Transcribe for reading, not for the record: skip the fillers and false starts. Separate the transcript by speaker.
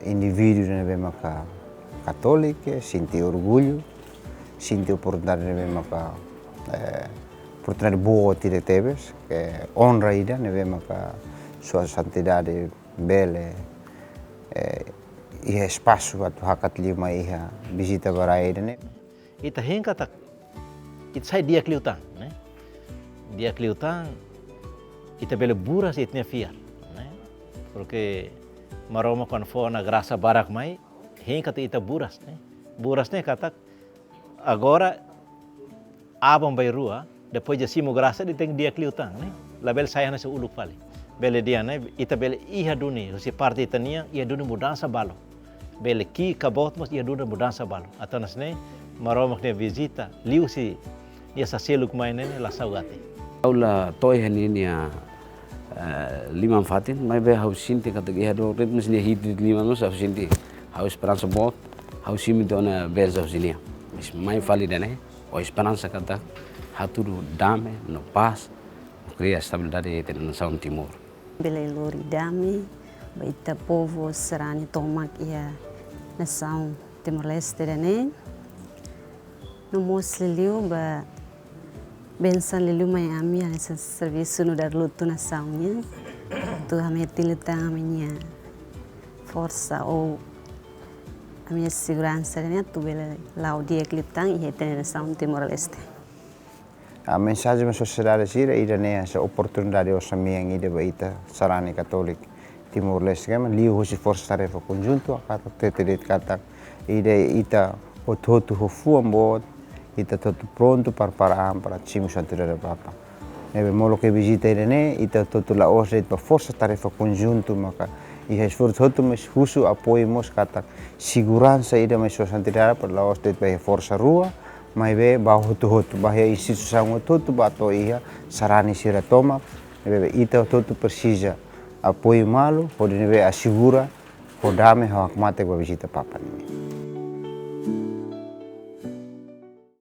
Speaker 1: Indivíduo nebe maka católica, sinti orgulho, sinti oportunidade nebe maka oportunidade boa tire tebes, que honra ida nebe maka sua santidade bele iha espaço atu hakat lima iha visita baraida ne.
Speaker 2: Ita henka tak ita sai dia kliutang, né? Dia kliutang ita bele buras itnya fiar, né? Porque maroma quando for na graça barak mai henka ita buras, né? Buras né kata agora abang bay rua depois de simo graça de tem dia kliutang, né? Label saya nasi uluk pali. Bele dia né ita bele iha duni, se parte itania iha duni mudança balo. Bele ki kabot mas iha duni mudança balo. Atau nas né maroma ne visita liu si ia sa seluk mai né la saugate.
Speaker 3: Aula toy haninia lima fatin mai be hau sinti kata iha do ritmus ni hidit lima nos hau sinti hau esperança bot hau simi dona belza sinia. Is mai fali dane o esperança kata haturu dame no paz cria estabilidade na nação Timor.
Speaker 4: Bele lori dame baita povo serani tomak ia nação Timor-Leste dane no mos liliu ba bensan liliu mai ami esse serviço no dar luto naçãonya tu hameti lutang aminha força ou a minha segurança né tu bele laudia lutang ia ter nação Timor-Leste.
Speaker 1: A mensagem da sociedade sira ida ne essa oportunidade o samiang ida baita sarani katolik Timor-Leste kan liu hosi força tarefa conjunto kata tetedet kata ida ita ototo hofuam bot ita toto pronto para cimo santidade papa. Nebe molo que visita ida ne ita toto la osret pa força tarefa conjunto maka iha esforço toto mas husu apoiamos kata segurança ida mas sua santidade para la osret pa força rua mai be ba hotu bahia instituição hotu bato iha sarani sira toma nebe ita toto precisa apoio malo pode nebe assegura podame hak mate ba visita papa.